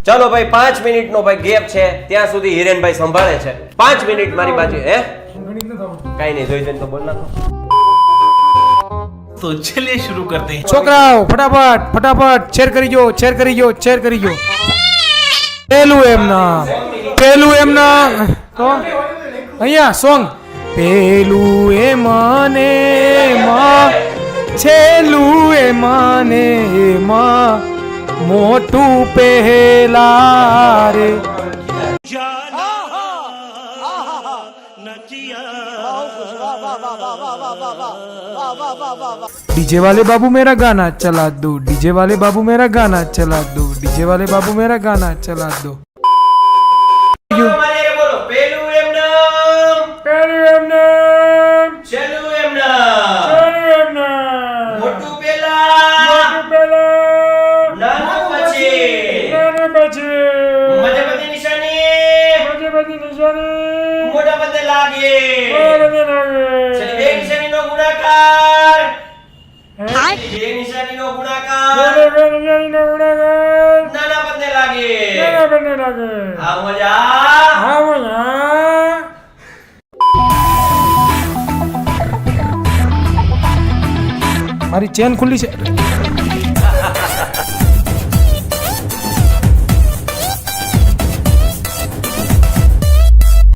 ચલો ભાઈ 5 મિનિટનો ભાઈ ગેપ છે, ત્યાં સુધી હિરેનભાઈ સંભાળે છે. 5 મિનિટ મારી બાજુ. હે કઈ નહીં, જોઈ જોઈને તો બોલ નાખો. तो चलिए शुरू करते हैं. છોકરાઓ ફટાફટ ફટાફટ શેર કરી જો, શેર કરી જો, શેર કરી જો. પેલું એમના તો અહીંયા સોંગ પેલું એ મને માં, છેલ્લું એ મને માં, મોટું પહેલા રે. डीजे वाले बाबू मेरा गाना चला दो, डीजे वाले बाबू मेरा गाना चला दो, डीजे वाले बाबू मेरा गाना चला दो. તમારે બોલો, પેલું એમ નામ, છેલ્લું એમ નામ, મોટું પેલા, નાનું પછી, મધ્યપતિ નિશાની, મોટા પદે લાગે, છેલ્લી બે નિશાનીનો ગુણાકાર, બે નિશાનીનો ગુણાકાર, નાના પદે લાગે. આ મજા. મારી ચેન ખુલ્લી છે.